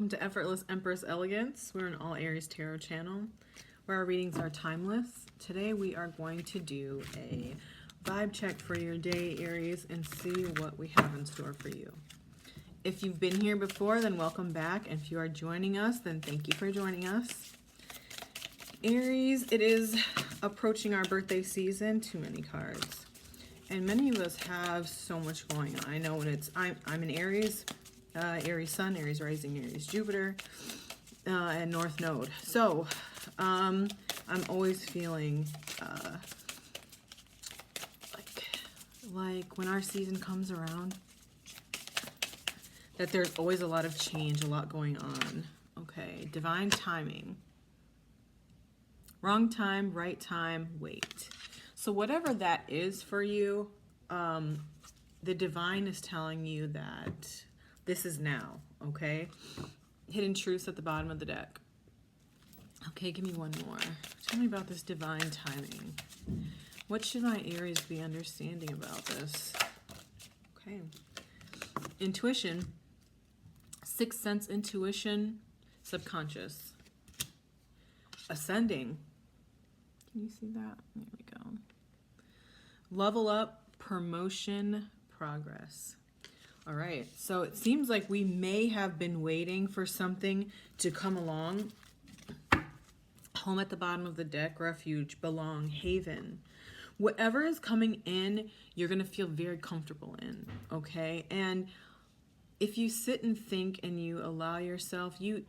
welcome to Effortless Empress Elegance. We're an all Aries tarot channel where our readings are timeless. Today we are going to do a vibe check for your day, Aries, and see what we have in store for you. If you've been here before, then welcome back. And if you are joining us, then thank you for joining us. Aries, it is approaching our birthday season. Too many cards. And many of us have so much going on. I know when I'm an Aries, Aries Sun, Aries Rising, Aries Jupiter, and North Node. So I'm always feeling like when our season comes around, that there's always a lot of change, a lot going on. Okay, divine timing. Wrong time, right time, wait. So whatever that is for you, the divine is telling you that this is now, okay? Hidden truths at the bottom of the deck. Okay, give me one more. Tell me about this divine timing. What should my Aries be understanding about this? Okay. Intuition. Sixth sense intuition. Subconscious. Ascending. Can you see that? There we go. Level up, promotion, progress. All right, so it seems like we may have been waiting for something to come along. Home at the bottom of the deck, refuge, belong, haven. Whatever is coming in, you're going to feel very comfortable in, okay? And if you sit and think and you allow yourself, you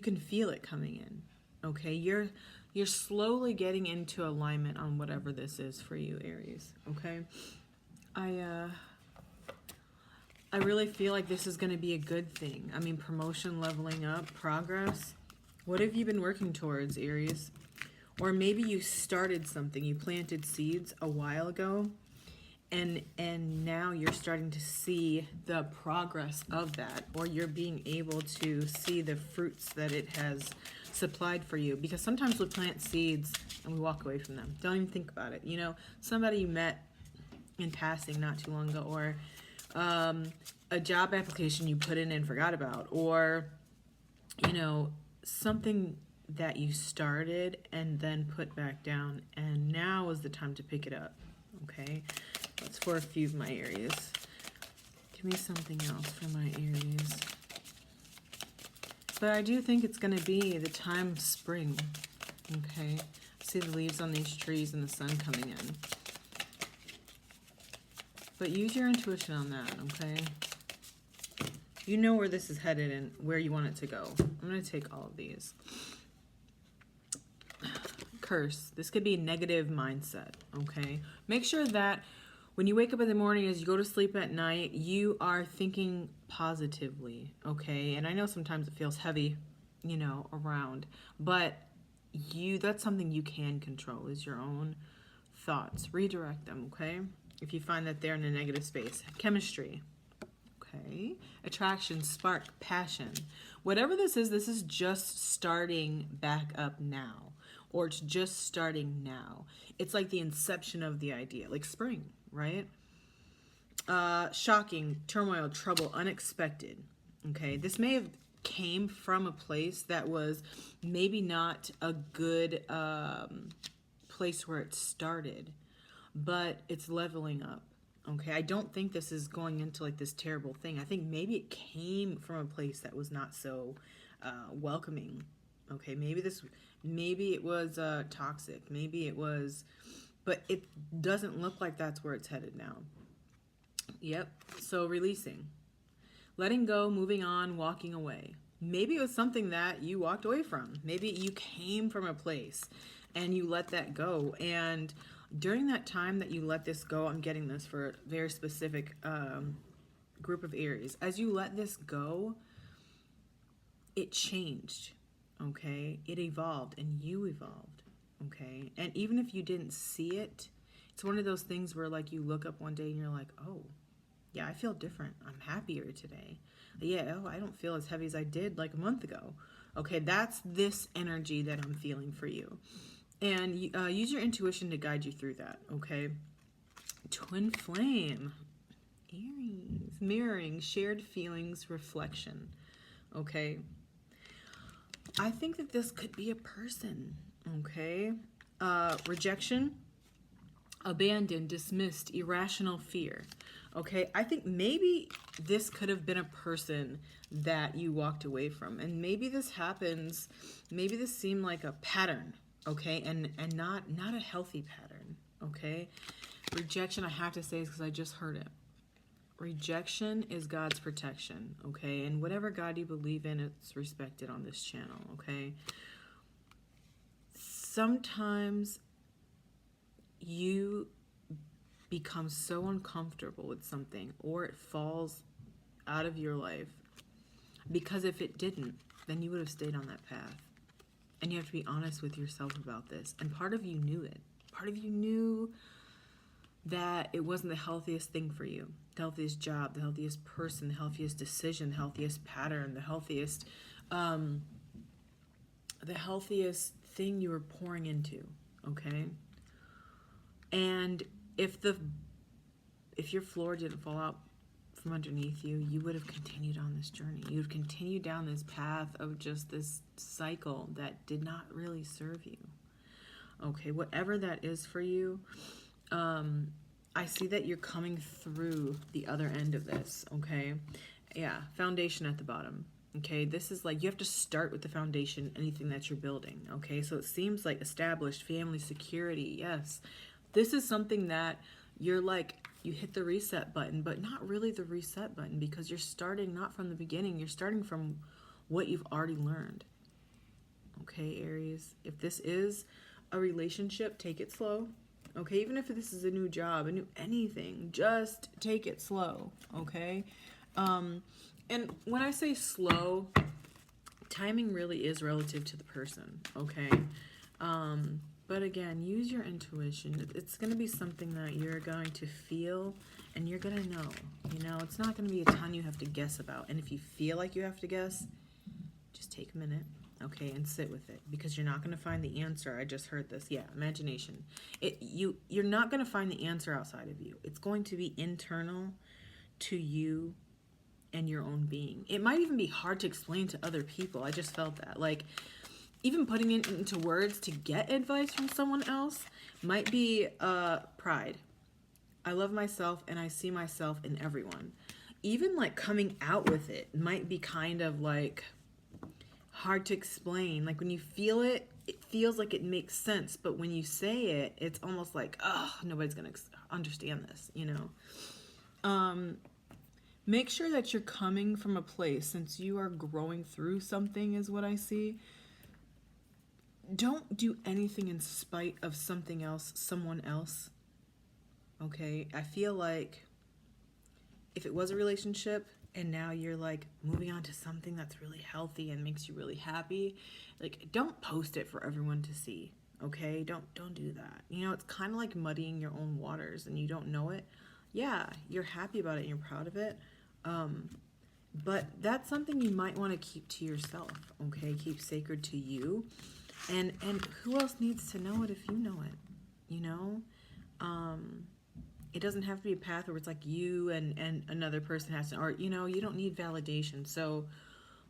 can feel it coming in, okay? You're slowly getting into alignment on whatever this is for you, Aries, okay? I really feel like this is going to be a good thing. I mean, promotion, leveling up, progress. What have you been working towards, Aries? Or maybe you started something, you planted seeds a while ago, and now you're starting to see the progress of that, or you're being able to see the fruits that it has supplied for you. Because sometimes we plant seeds and we walk away from them. Don't even think about it. You know, somebody you met in passing not too long ago, or a job application you put in and forgot about, or, you know, something that you started and then put back down, and now is the time to pick it up, okay? That's for a few of my Aries. Give me something else for my Aries. But I do think it's going to be the time of spring, okay? See the leaves on these trees and the sun coming in. But use your intuition on that, okay? You know where this is headed and where you want it to go. I'm going to take all of these. Curse. This could be a negative mindset, okay? Make sure that when you wake up in the morning, as you go to sleep at night, you are thinking positively, okay? And I know sometimes it feels heavy, you know, around, but that's something you can control, is your own thoughts. Redirect them, okay? If you find that they're in a negative space. Chemistry. Okay. Attraction, spark, passion. Whatever this is just starting back up now. Or it's just starting now. It's like the inception of the idea. Like spring, right? Shocking, turmoil, trouble, unexpected. Okay. This may have came from a place that was maybe not a good place where it started. But it's leveling up, okay? I don't think this is going into like this terrible thing. I think maybe it came from a place that was not so welcoming, okay? Maybe it was toxic. Maybe it was, but it doesn't look like that's where it's headed now. Yep, so releasing. Letting go, moving on, walking away. Maybe it was something that you walked away from. Maybe you came from a place and you let that go, and during that time that you let this go, I'm getting this for a very specific group of Aries. As you let this go, it changed, okay? It evolved, and you evolved, okay? And even if you didn't see it, it's one of those things where, like, you look up one day and you're like, oh, yeah, I feel different. I'm happier today. Yeah, oh, I don't feel as heavy as I did like a month ago. Okay, that's this energy that I'm feeling for you. And use your intuition to guide you through that, okay? Twin flame. Aries. Mirroring, shared feelings, reflection. Okay? I think that this could be a person, okay? Rejection, abandoned, dismissed, irrational fear. Okay, I think maybe this could have been a person that you walked away from. And maybe this happens, maybe this seemed like a pattern, okay? And not a healthy pattern, okay? Rejection, I have to say, is because I just heard it. Rejection is God's protection, okay? And whatever God you believe in, it's respected on this channel, okay? Sometimes you become so uncomfortable with something, or it falls out of your life, because if it didn't, then you would have stayed on that path. And you have to be honest with yourself about this. And part of you knew it. Part of you knew that it wasn't the healthiest thing for you, the healthiest job, the healthiest person, the healthiest decision, the healthiest pattern, the healthiest thing you were pouring into, okay? And if your floor didn't fall out from underneath you, you would have continued on this journey. You would have continued down this path of just this cycle that did not really serve you. Okay, whatever that is for you, I see that you're coming through the other end of this, okay? Yeah, foundation at the bottom. Okay, this is like, you have to start with the foundation, anything that you're building, okay? So it seems like established family security, yes. This is something that you're like, you hit the reset button, but not really the reset button, because you're starting not from the beginning, you're starting from what you've already learned. Okay, Aries, if this is a relationship, take it slow. Okay, even if this is a new job, a new anything, just take it slow, okay? And when I say slow, timing really is relative to the person, okay? But again, use your intuition. It's going to be something that you're going to feel and you're going to know. You know, it's not going to be a ton you have to guess about. And if you feel like you have to guess, just take a minute, okay, and sit with it, because you're not going to find the answer. I just heard this. Yeah, imagination. You're not going to find the answer outside of you. It's going to be internal to you and your own being. It might even be hard to explain to other people. I just felt that. Like, even putting it into words to get advice from someone else might be pride. I love myself and I see myself in everyone. Even like coming out with it might be kind of like hard to explain. Like when you feel it, it feels like it makes sense. But when you say it, it's almost like, oh, nobody's going to understand this, you know? Make sure that you're coming from a place, since you are growing through something is what I see. Don't do anything in spite of something else, someone else. Okay? I feel like if it was a relationship and now you're like moving on to something that's really healthy and makes you really happy, like don't post it for everyone to see. Okay? Don't do that. You know, it's kind of like muddying your own waters and you don't know it. Yeah, you're happy about it and you're proud of it. But that's something you might want to keep to yourself, okay? Keep sacred to you. And who else needs to know it if you know it, you know? It doesn't have to be a path where it's like you and another person has to, or, you know, you don't need validation. So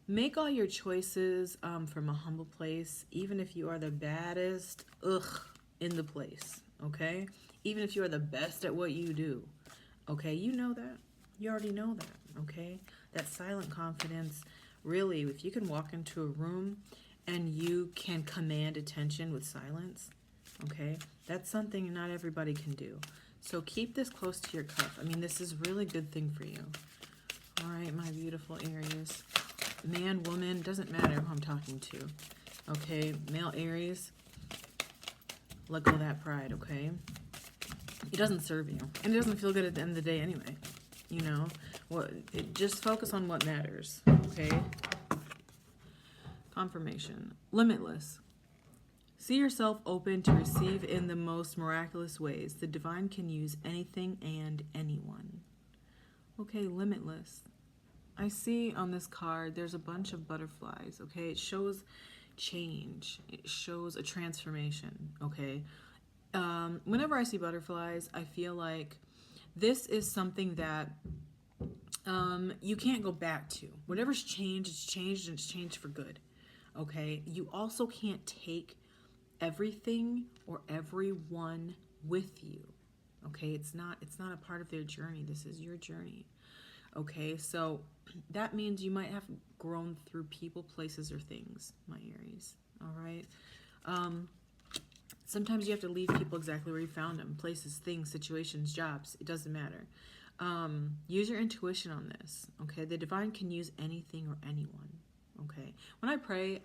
make all your choices from a humble place, even if you are the baddest in the place, okay? Even if you are the best at what you do, okay? You know that. You already know that, okay? That silent confidence, really, if you can walk into a room and you can command attention with silence, okay? That's something not everybody can do. So keep this close to your cuff. I mean, this is a really good thing for you. All right, my beautiful Aries. Man, woman, doesn't matter who I'm talking to. Okay, male Aries, let go of that pride, okay? It doesn't serve you. And it doesn't feel good at the end of the day anyway. You know? Just focus on what matters, okay? Confirmation. Limitless. See yourself open to receive in the most miraculous ways. The divine can use anything and anyone. Okay, limitless. I see on this card there's a bunch of butterflies, okay? It shows change. It shows a transformation, okay? Whenever I see butterflies, I feel like this is something that you can't go back to. Whatever's changed, it's changed, and it's changed for good. Okay? You also can't take everything or everyone with you. Okay? It's not a part of their journey. This is your journey. Okay? So that means you might have grown through people, places, or things, my Aries. All right? Sometimes you have to leave people exactly where you found them. Places, things, situations, jobs. It doesn't matter. Use your intuition on this. Okay? The divine can use anything or anyone. Okay? When I pray,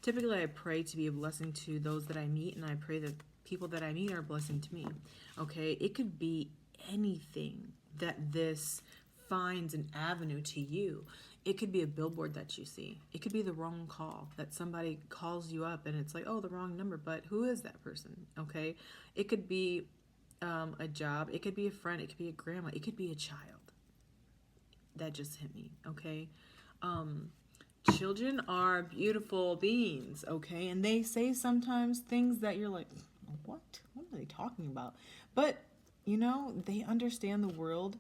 typically I pray to be a blessing to those that I meet, and I pray that people that I meet are a blessing to me. Okay? It could be anything that this finds an avenue to you. It could be a billboard that you see. It could be the wrong call, that somebody calls you up and it's like, oh, the wrong number, but who is that person? Okay? It could be a job. It could be a friend. It could be a grandma. It could be a child. That just hit me. Okay? Children are beautiful beings. Okay? And they say sometimes things that you're like, what? What are they talking about? But, you know, they understand the world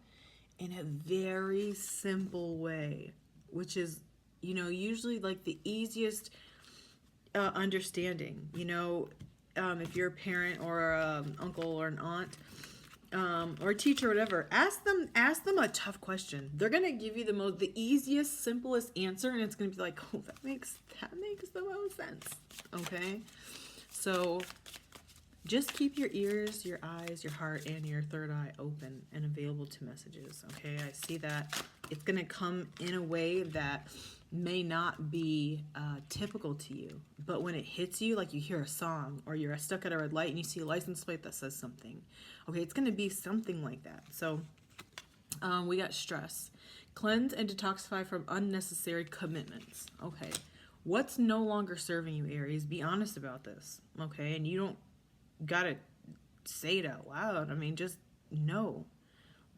in a very simple way, which is, you know, usually like the easiest understanding. You know, if you're a parent or an uncle or an aunt, or a teacher or whatever, ask them a tough question. They're gonna give you the easiest, simplest answer, and it's gonna be like, oh, that makes the most sense. Okay, so just keep your ears, your eyes, your heart, and your third eye open and available to messages. Okay, I see that it's gonna come in a way that may not be typical to you, but when it hits you, like you hear a song or you're stuck at a red light and you see a license plate that says something, okay, it's going to be something like that. So we got stress. Cleanse and detoxify from unnecessary commitments. Okay, what's no longer serving you, Aries? Be honest about this, okay? And you don't gotta say it out loud. I mean, just know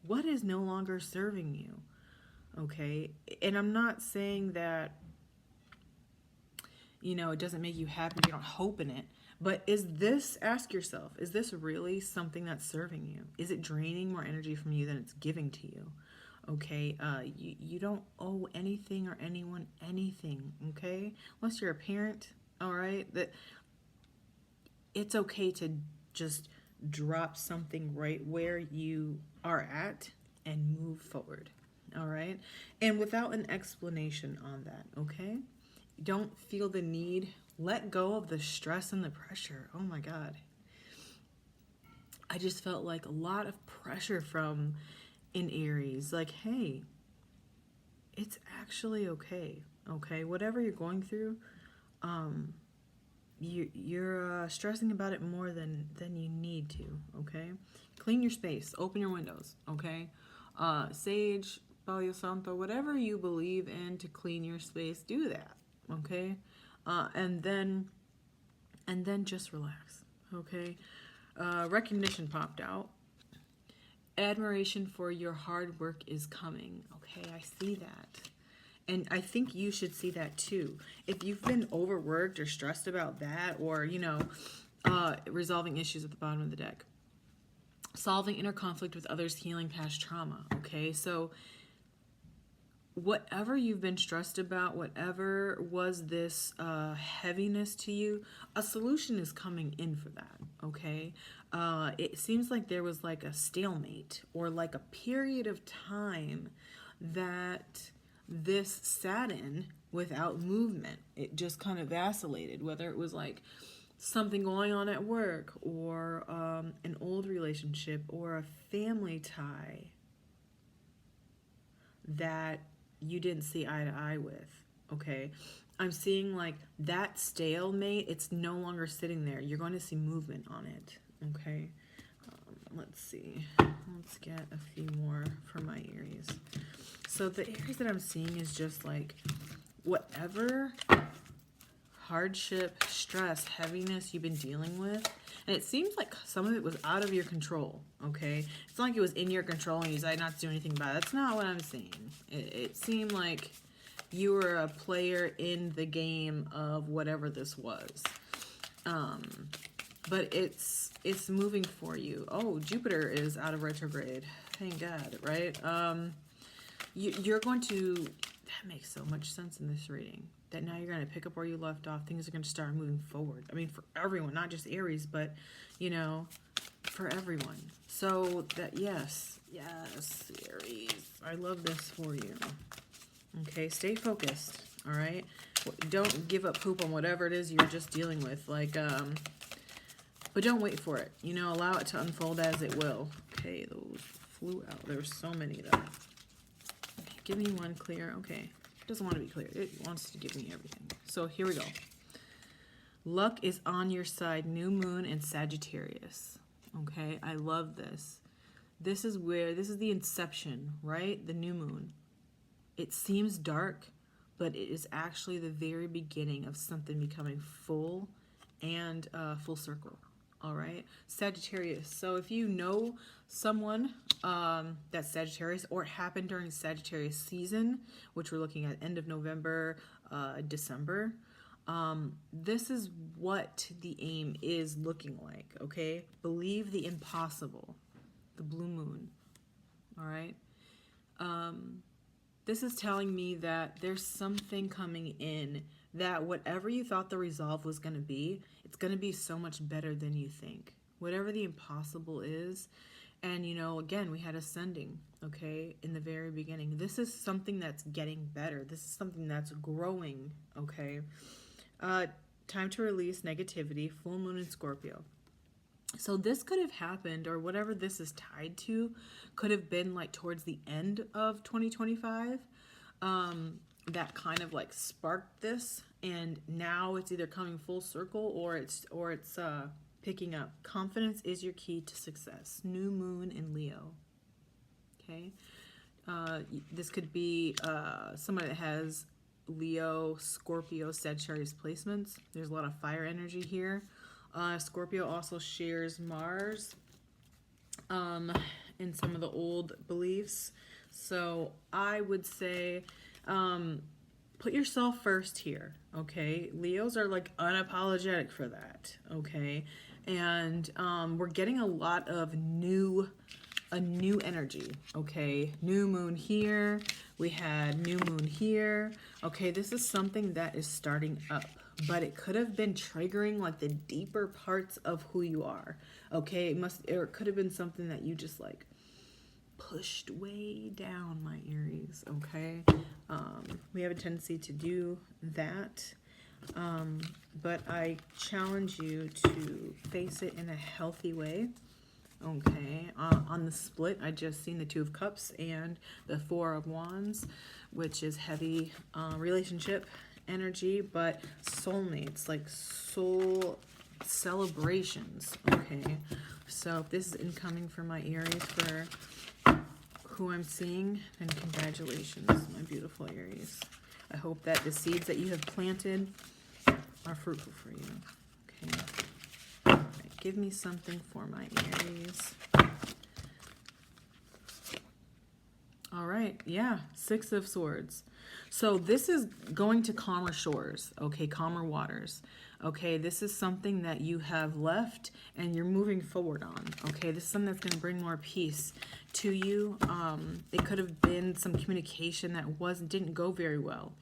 what is no longer serving you. Okay, and I'm not saying that, you know, it doesn't make you happy, you don't hope in it, but ask yourself, is this really something that's serving you? Is it draining more energy from you than it's giving to you? Okay, you don't owe anything or anyone anything, okay? Unless you're a parent, all right? That it's okay to just drop something right where you are at and move forward. All right, and without an explanation on that. Okay, don't feel the need. Let go of the stress and the pressure. Oh my God, I just felt like a lot of pressure from in Aries. Like, hey, it's actually okay. Okay, whatever you're going through, you're stressing about it more than you need to. Okay, clean your space, open your windows. Okay, sage, Palo Santo, whatever you believe in to clean your space, do that. Okay, and then just relax. Okay, recognition popped out. Admiration for your hard work is coming. Okay, I see that. And I think you should see that too. If you've been overworked or stressed about that, or, you know, resolving issues at the bottom of the deck, solving inner conflict with others, healing past trauma. Okay, so whatever you've been stressed about, whatever was this heaviness to you, a solution is coming in for that. Okay, it seems like there was like a stalemate or like a period of time that this sat in without movement. It just kind of vacillated, whether it was like something going on at work or an old relationship or a family tie that you didn't see eye to eye with. Okay, I'm seeing like that stalemate, it's no longer sitting there. You're going to see movement on it. Okay, let's see, let's get a few more for my Aries. So the Aries that I'm seeing is just like whatever hardship, stress, heaviness you've been dealing with, and it seems like some of it was out of your control. Okay, it's not like it was in your control and you decided not to do anything about it. That's not what I'm seeing. It seemed like you were a player in the game of whatever this was, but it's moving for you. Oh, Jupiter is out of retrograde, thank God. Right, you're going to, that makes so much sense in this reading. that now you're going to pick up where you left off. Things are going to start moving forward. I mean, for everyone, not just Aries, but, you know, for everyone. So that, yes, Aries, I love this for you. Okay, stay focused, all right? Don't give up poop on whatever it is you're just dealing with. Like, but don't wait for it. You know, allow it to unfold as it will. Okay, those flew out. There were so many, though. Okay, give me one clear. Okay, it doesn't want to be clear. It wants to give me everything. So here we go. Luck is on your side. New moon and Sagittarius. Okay, I love this. This is the inception, right? The new moon. It seems dark, but it is actually the very beginning of something becoming full and full circle. All right, Sagittarius. So if you know someone that's Sagittarius, or it happened during Sagittarius season, which we're looking at end of November, December, this is what the aim is looking like. Okay, believe the impossible, the blue moon. All right. This is telling me that there's something coming in, that whatever you thought the resolve was going to be, it's going to be so much better than you think. Whatever the impossible is. And, you know, again, we had ascending, okay, in the very beginning. This is something that's getting better. This is something that's growing, okay. Time to release negativity, full moon in Scorpio. So this could have happened, or whatever this is tied to, could have been like towards the end of 2025. That kind of like sparked this, and now it's either coming full circle or it's picking up. Confidence is your key to success. New moon in Leo. Okay, this could be somebody that has Leo, Scorpio, Sagittarius placements. There's a lot of fire energy here. Scorpio also shares Mars in some of the old beliefs. So I would say put yourself first here, okay? Leos are like unapologetic for that, okay? And we're getting a lot of new energy, okay? New moon here. We had new moon here. Okay, this is something that is starting up, but it could have been triggering like the deeper parts of who you are. Okay, it could have been something that you just like pushed way down, my Aries. Okay, we have a tendency to do that, but I challenge you to face it in a healthy way. Okay, on the split, I just seen the Two of Cups and the Four of Wands, which is heavy relationship energy, but soulmates, like soul celebrations. Okay, so if this is incoming for my Aries, for who I'm seeing, then congratulations, my beautiful Aries. I hope that the seeds that you have planted are fruitful for you. Okay. All right, give me something for my Aries. All right, yeah, Six of Swords. So this is going to calmer shores, okay, calmer waters. Okay, this is something that you have left and you're moving forward on. Okay, this is something that's going to bring more peace to you. It could have been some communication that didn't go very well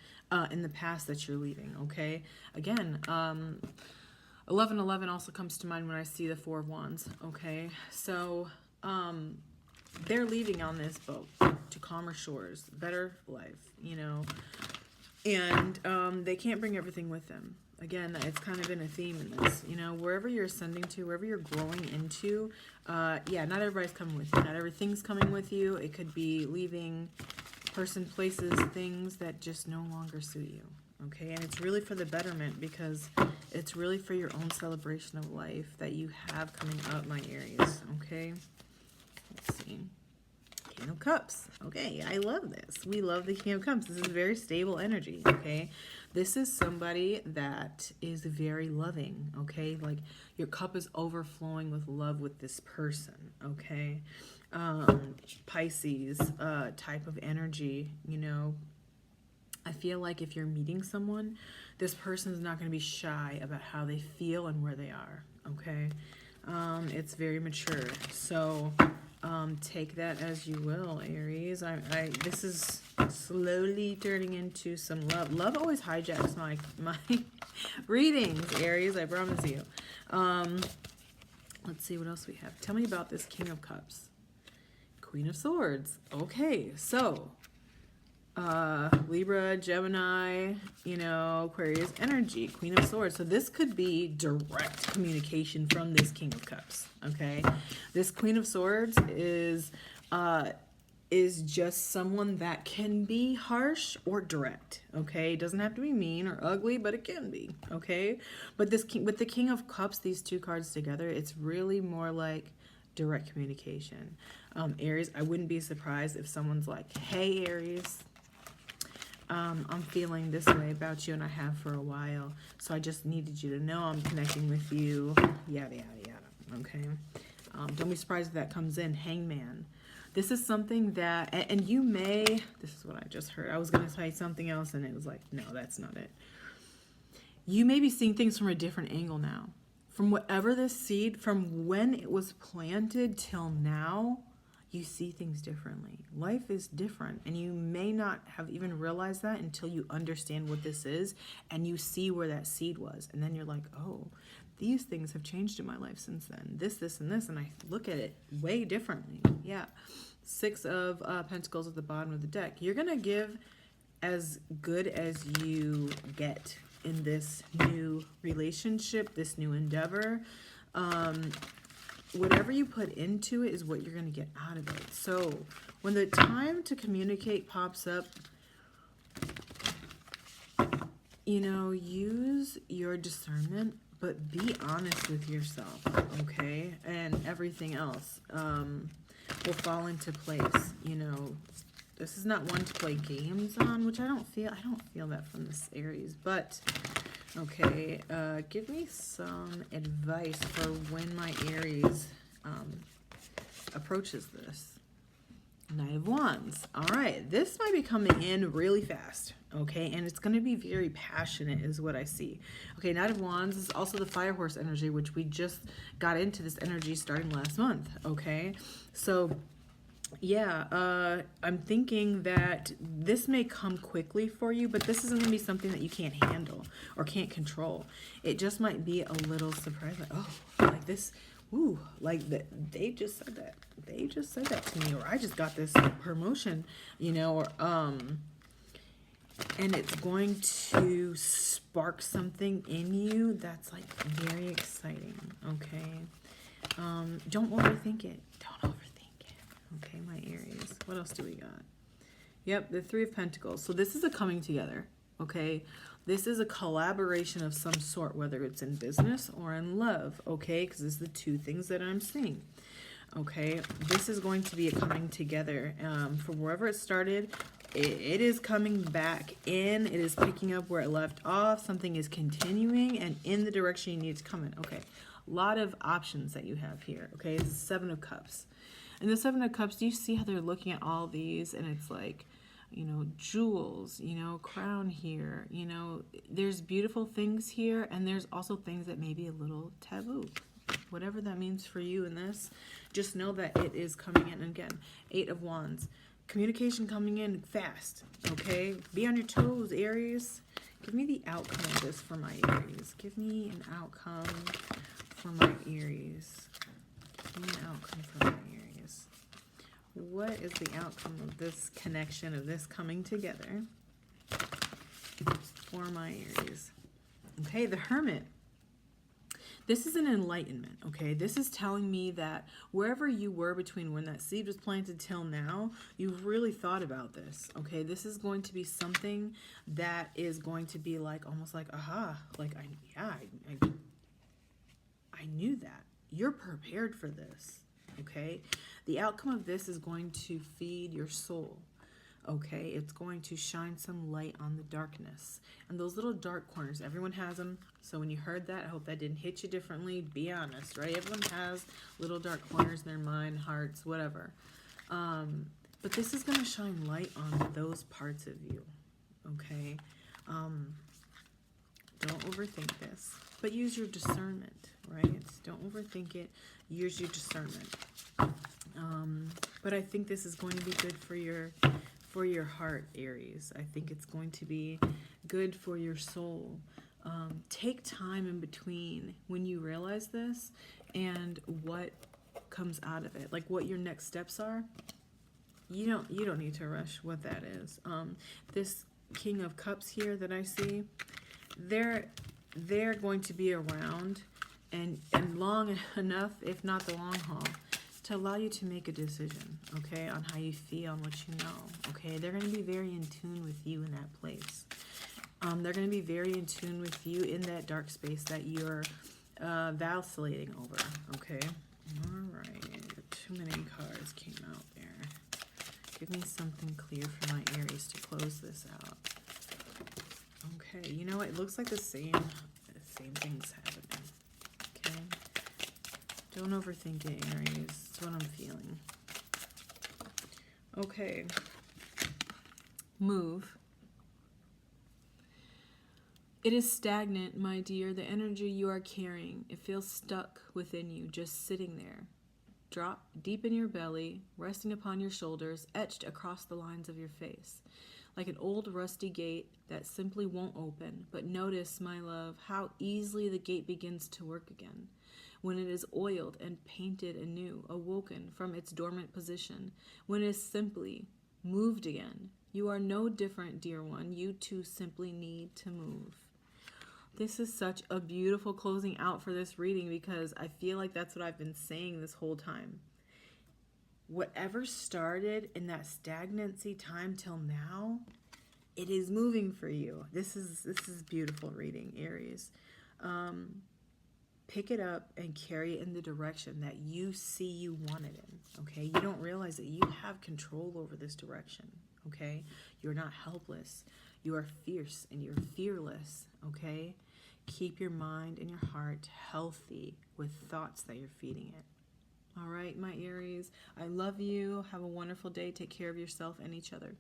in the past that you're leaving. Okay, again, 1111 also comes to mind when I see the Four of Wands. Okay, so they're leaving on this boat to calmer shores, better life, you know, and they can't bring everything with them. Again, it's kind of been a theme in this, you know, wherever you're ascending to, wherever you're growing into, yeah, not everybody's coming with you. Not everything's coming with you. It could be leaving person, places, things that just no longer suit you, okay? And it's really for the betterment, because it's really for your own celebration of life that you have coming up, my Aries, okay? Let's see. King of Cups. Okay, I love this. We love the King of Cups. This is very stable energy, okay? This is somebody that is very loving, okay? Like your cup is overflowing with love with this person, okay? Pisces type of energy, you know. I feel like if you're meeting someone, this person is not going to be shy about how they feel and where they are, okay? It's very mature. So Take that as you will, Aries. This is slowly turning into some love. Love always hijacks my readings, Aries, I promise you. Let's see what else we have. Tell me about this King of Cups. Queen of Swords. Okay, so Libra, Gemini, you know, Aquarius energy, Queen of Swords. So this could be direct communication from this King of Cups, okay? This Queen of Swords is just someone that can be harsh or direct, okay? It doesn't have to be mean or ugly, but it can be, okay? But this with the King of Cups, these two cards together, it's really more like direct communication. Aries, I wouldn't be surprised if someone's like, hey, Aries, I'm feeling this way about you, and I have for a while, so I just needed you to know I'm connecting with you, yada, yada, yada, okay? Don't be surprised if that comes in. Hangman. This is something that, and you may, this is what I just heard. I was going to say something else, and it was like, no, that's not it. You may be seeing things from a different angle now. From whatever this seed, from when it was planted till now, you see things differently. Life is different, and you may not have even realized that until you understand what this is, and you see where that seed was, and then you're like, oh, these things have changed in my life since then. This, and this, and I look at it way differently. Yeah. 6 of Pentacles at the bottom of the deck. You're going to give as good as you get in this new relationship, this new endeavor. Whatever you put into it is what you're going to get out of it. So when the time to communicate pops up, you know, use your discernment, but be honest with yourself, okay? And everything else will fall into place. You know, this is not one to play games on, which I don't feel that from this Aries, but okay, give me some advice for when my Aries approaches this. Knight of Wands. All right, this might be coming in really fast, okay? And it's going to be very passionate is what I see. Okay, Knight of Wands is also the Fire Horse energy, which we just got into this energy starting last month, okay? So yeah, I'm thinking that this may come quickly for you, but this isn't going to be something that you can't handle or can't control. It just might be a little surprise, like, oh, like this, ooh, like they just said that. They just said that to me, or I just got this promotion, you know, or and it's going to spark something in you that's like very exciting, okay? Don't overthink it. Don't overthink. Okay, my Aries. What else do we got? Yep, the 3 of Pentacles. So this is a coming together, okay? This is a collaboration of some sort, whether it's in business or in love, okay? Because this is the 2 things that I'm seeing, okay? This is going to be a coming together. From wherever it started, it is coming back in. It is picking up where it left off. Something is continuing and in the direction you need to come in, okay? A lot of options that you have here, okay? This is 7 of Cups. And the 7 of Cups, do you see how they're looking at all these? And it's like, you know, jewels, you know, crown here. You know, there's beautiful things here. And there's also things that may be a little taboo. Whatever that means for you in this, just know that it is coming in. And again, 8 of Wands. Communication coming in fast, okay? Be on your toes, Aries. Give me the outcome of this for my Aries. Give me an outcome for my Aries. Give me an outcome for my Aries. What is the outcome of this connection, of this coming together for my Aries? Okay, the Hermit. This is an enlightenment, okay? This is telling me that wherever you were between when that seed was planted till now, you've really thought about this, okay? This is going to be something that is going to be like, almost like, aha, like, I knew that. You're prepared for this, okay? The outcome of this is going to feed your soul, okay? It's going to shine some light on the darkness. And those little dark corners, everyone has them. So when you heard that, I hope that didn't hit you differently. Be honest, right? Everyone has little dark corners in their mind, hearts, whatever. But this is going to shine light on those parts of you, okay? Don't overthink this. But use your discernment, right? Don't overthink it. Use your discernment. But I think this is going to be good for your heart, Aries. I think it's going to be good for your soul. Take time in between when you realize this and what comes out of it, like what your next steps are. You don't need to rush what that is. This King of Cups here that I see, they're going to be around and long enough, if not the long haul, to allow you to make a decision, okay, on how you feel and what you know, okay? They're going to be very in tune with you in that place. They're going to be very in tune with you in that dark space that you're vacillating over, okay? All right, too many cards came out there. Give me something clear for my Aries to close this out. Okay, you know what? It looks like the same thing's happening, okay? Don't overthink it, Aries. That's what I'm feeling. Okay. Move. It is stagnant, my dear, the energy you are carrying. It feels stuck within you, just sitting there. Drop deep in your belly, resting upon your shoulders, etched across the lines of your face. Like an old rusty gate that simply won't open. But notice, my love, how easily the gate begins to work again. When it is oiled and painted anew, awoken from its dormant position. When it is simply moved again. You are no different, dear one. You too simply need to move. This is such a beautiful closing out for this reading because I feel like that's what I've been saying this whole time. Whatever started in that stagnancy time till now, it is moving for you. This is beautiful reading, Aries. Pick it up and carry it in the direction that you see you want it in, okay? You don't realize that you have control over this direction, okay? You're not helpless. You are fierce and you're fearless, okay? Keep your mind and your heart healthy with thoughts that you're feeding it. All right, my Aries, I love you. Have a wonderful day. Take care of yourself and each other.